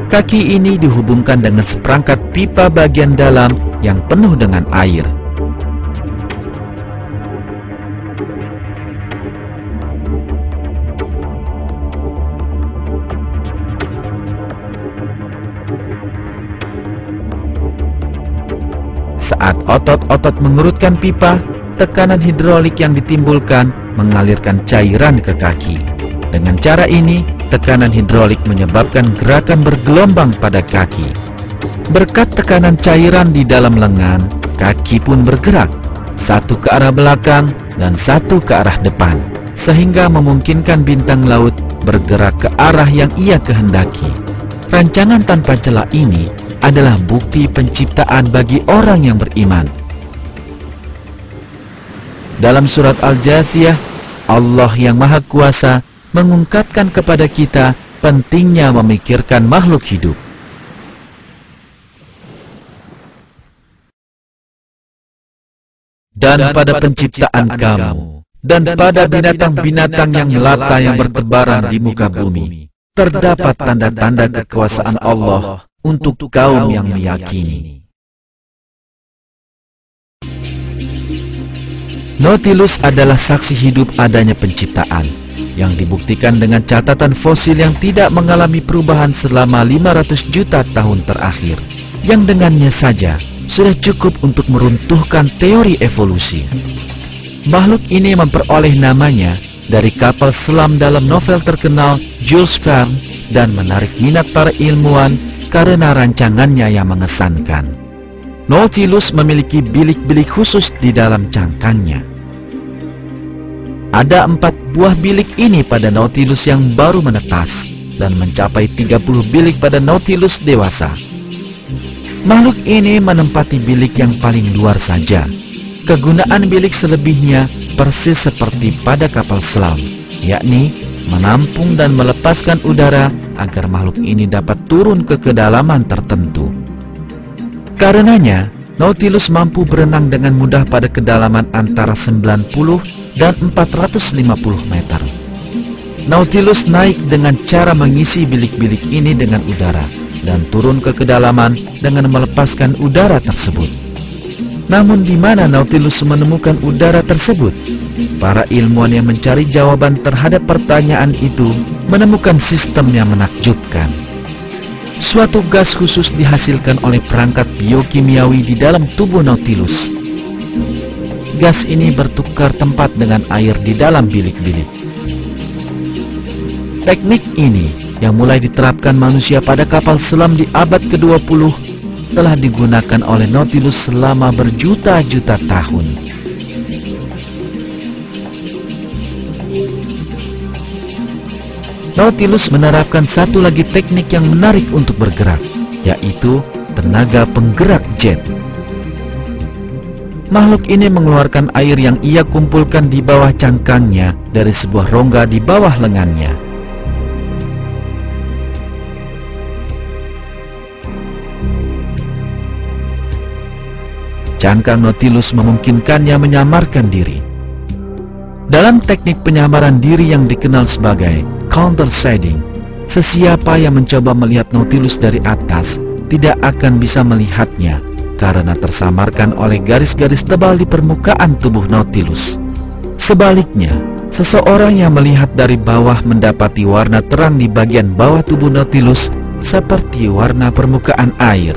Kaki ini dihubungkan dengan seperangkat pipa bagian dalam yang penuh dengan air. Saat otot-otot mengerutkan pipa, tekanan hidrolik yang ditimbulkan mengalirkan cairan ke kaki. Dengan cara ini, tekanan hidrolik menyebabkan gerakan bergelombang pada kaki. Berkat tekanan cairan di dalam lengan, kaki pun bergerak, satu ke arah belakang dan satu ke arah depan, sehingga memungkinkan bintang laut bergerak ke arah yang ia kehendaki. Rancangan tanpa celah ini adalah bukti penciptaan bagi orang yang beriman. Dalam surat Al-Jathiyah, Allah yang Maha Kuasa mengungkapkan kepada kita pentingnya memikirkan makhluk hidup. Dan pada penciptaan kamu, dan pada binatang-binatang yang melata yang bertebaran di muka bumi, terdapat tanda-tanda kekuasaan Allah untuk kaum yang meyakini. Nautilus adalah saksi hidup adanya penciptaan, yang dibuktikan dengan catatan fosil yang tidak mengalami perubahan selama 500 juta tahun terakhir, yang dengannya saja sudah cukup untuk meruntuhkan teori evolusi. Makhluk ini memperoleh namanya dari kapal selam dalam novel terkenal Jules Verne dan menarik minat para ilmuwan karena rancangannya yang mengesankan. Nautilus memiliki bilik-bilik khusus di dalam cangkangnya. Ada 4 buah bilik ini pada Nautilus yang baru menetas dan mencapai 30 bilik pada Nautilus dewasa. Makhluk ini menempati bilik yang paling luar saja. Kegunaan bilik selebihnya persis seperti pada kapal selam, yakni menampung dan melepaskan udara agar makhluk ini dapat turun ke kedalaman tertentu. Karenanya, Nautilus mampu berenang dengan mudah pada kedalaman antara 90 dan 450 meter. Nautilus naik dengan cara mengisi bilik-bilik ini dengan udara dan turun ke kedalaman dengan melepaskan udara tersebut. Namun di mana Nautilus menemukan udara tersebut? Para ilmuwan yang mencari jawaban terhadap pertanyaan itu menemukan sistem yang menakjubkan. Suatu gas khusus dihasilkan oleh perangkat biokimiawi di dalam tubuh Nautilus. Gas ini bertukar tempat dengan air di dalam bilik-bilik. Teknik ini yang mulai diterapkan manusia pada kapal selam di abad ke-20 telah digunakan oleh Nautilus selama berjuta-juta tahun. Nautilus menerapkan satu lagi teknik yang menarik untuk bergerak, yaitu tenaga penggerak jet. Makhluk ini mengeluarkan air yang ia kumpulkan di bawah cangkangnya dari sebuah rongga di bawah lengannya. Cangkang Nautilus memungkinkannya menyamarkan diri. Dalam teknik penyamaran diri yang dikenal sebagai counter shading, sesiapa yang mencoba melihat Nautilus dari atas tidak akan bisa melihatnya karena tersamarkan oleh garis-garis tebal di permukaan tubuh Nautilus. Sebaliknya, seseorang yang melihat dari bawah mendapati warna terang di bagian bawah tubuh Nautilus seperti warna permukaan air.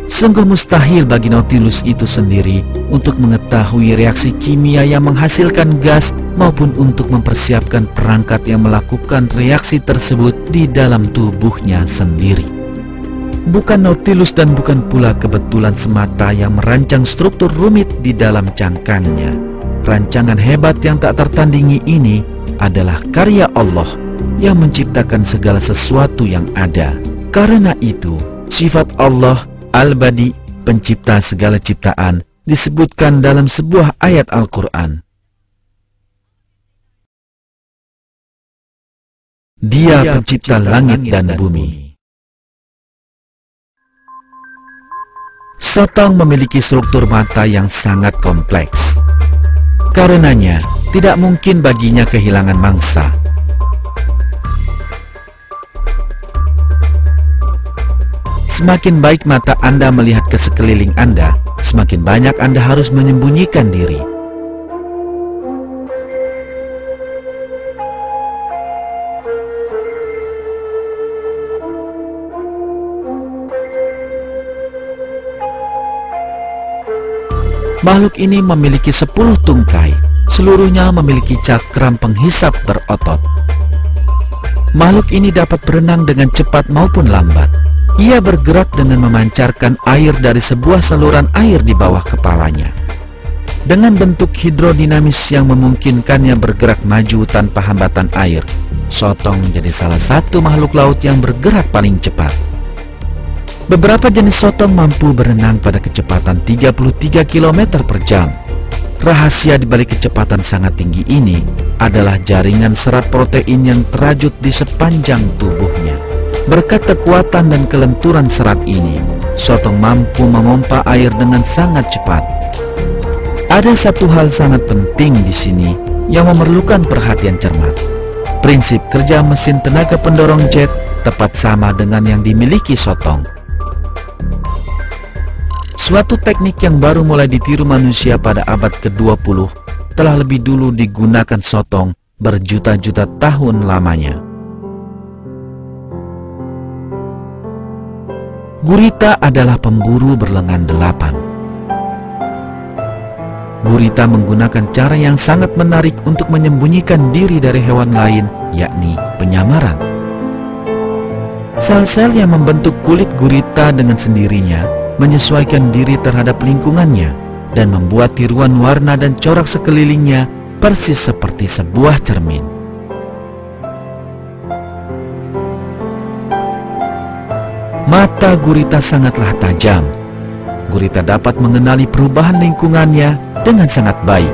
Sungguh mustahil bagi Nautilus itu sendiri untuk mengetahui reaksi kimia yang menghasilkan gas maupun untuk mempersiapkan perangkat yang melakukan reaksi tersebut di dalam tubuhnya sendiri. Bukan Nautilus dan bukan pula kebetulan semata yang merancang struktur rumit di dalam cangkangnya. Rancangan hebat yang tak tertandingi ini adalah karya Allah yang menciptakan segala sesuatu yang ada. Karena itu, sifat Allah Al-Badi, pencipta segala ciptaan, disebutkan dalam sebuah ayat Al-Quran. Dia pencipta langit dan bumi. Sotong memiliki struktur mata yang sangat kompleks. Karenanya, tidak mungkin baginya kehilangan mangsa. Semakin baik mata Anda melihat ke sekeliling Anda, semakin banyak Anda harus menyembunyikan diri. Makhluk ini memiliki 10 tungkai. Seluruhnya memiliki cakram penghisap berotot. Makhluk ini dapat berenang dengan cepat maupun lambat. Ia bergerak dengan memancarkan air dari sebuah saluran air di bawah kepalanya. Dengan bentuk hidrodinamis yang memungkinkannya bergerak maju tanpa hambatan air, sotong menjadi salah satu makhluk laut yang bergerak paling cepat. Beberapa jenis sotong mampu berenang pada kecepatan 33 km per jam. Rahasia di balik kecepatan sangat tinggi ini adalah jaringan serat protein yang terajut di sepanjang tubuhnya. Berkat kekuatan dan kelenturan serat ini, sotong mampu memompa air dengan sangat cepat. Ada satu hal sangat penting di sini yang memerlukan perhatian cermat. Prinsip kerja mesin tenaga pendorong jet tepat sama dengan yang dimiliki sotong. Suatu teknik yang baru mulai ditiru manusia pada abad ke-20 telah lebih dulu digunakan sotong berjuta-juta tahun lamanya. Gurita adalah pemburu berlengan 8. Gurita menggunakan cara yang sangat menarik untuk menyembunyikan diri dari hewan lain, yakni penyamaran. Sel-sel yang membentuk kulit gurita dengan sendirinya menyesuaikan diri terhadap lingkungannya dan membuat tiruan warna dan corak sekelilingnya persis seperti sebuah cermin. Mata gurita sangatlah tajam. Gurita dapat mengenali perubahan lingkungannya dengan sangat baik,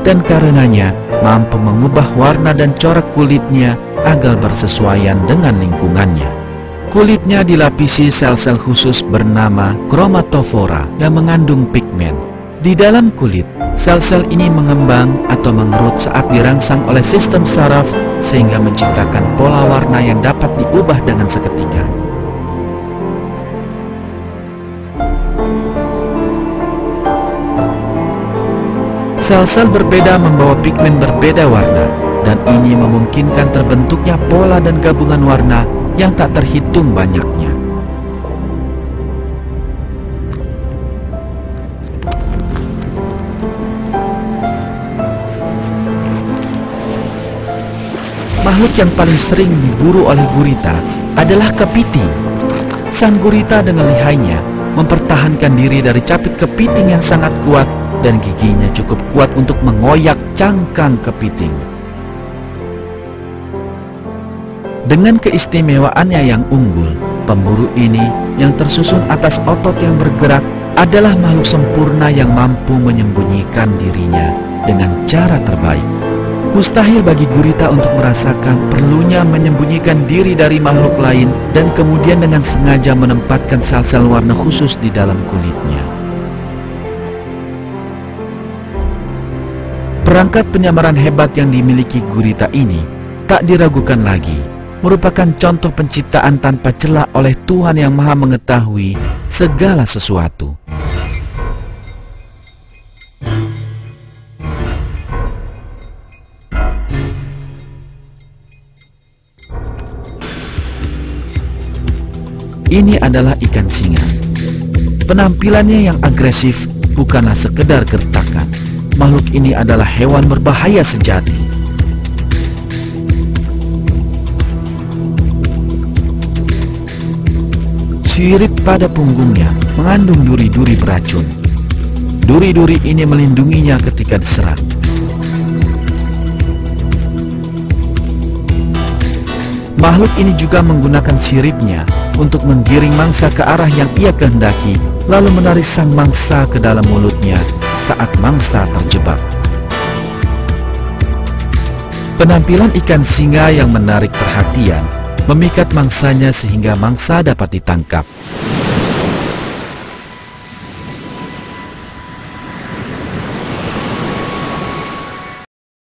dan karenanya mampu mengubah warna dan corak kulitnya agar bersesuaian dengan lingkungannya. Kulitnya dilapisi sel-sel khusus bernama kromatofora yang mengandung pigmen. Di dalam kulit, sel-sel ini mengembang atau mengerut saat dirangsang oleh sistem saraf sehingga menciptakan pola warna yang dapat diubah dengan seketika. Sel-sel berbeda membawa pigmen berbeda warna, dan ini memungkinkan terbentuknya pola dan gabungan warna yang tak terhitung banyaknya. Makhluk yang paling sering diburu oleh gurita adalah kepiting. Sang gurita dengan lihainya mempertahankan diri dari capit kepiting yang sangat kuat, dan giginya cukup kuat untuk mengoyak cangkang kepiting. Dengan keistimewaannya yang unggul, pemburu ini yang tersusun atas otot yang bergerak adalah makhluk sempurna yang mampu menyembunyikan dirinya dengan cara terbaik. Mustahil bagi gurita untuk merasakan perlunya menyembunyikan diri dari makhluk lain dan kemudian dengan sengaja menempatkan sel-sel warna khusus di dalam kulitnya. Perangkat penyamaran hebat yang dimiliki gurita ini tak diragukan lagi, merupakan contoh penciptaan tanpa celah oleh Tuhan yang Maha Mengetahui segala sesuatu. Ini adalah ikan singa. Penampilannya yang agresif bukanlah sekedar gertakan. Makhluk ini adalah hewan berbahaya sejati. Sirip pada punggungnya mengandung duri-duri beracun. Duri-duri ini melindunginya ketika diserang. Makhluk ini juga menggunakan siripnya untuk menggiring mangsa ke arah yang ia kehendaki, lalu menarik sang mangsa ke dalam mulutnya saat mangsa terjebak. Penampilan ikan singa yang menarik perhatian memikat mangsanya sehingga mangsa dapat ditangkap.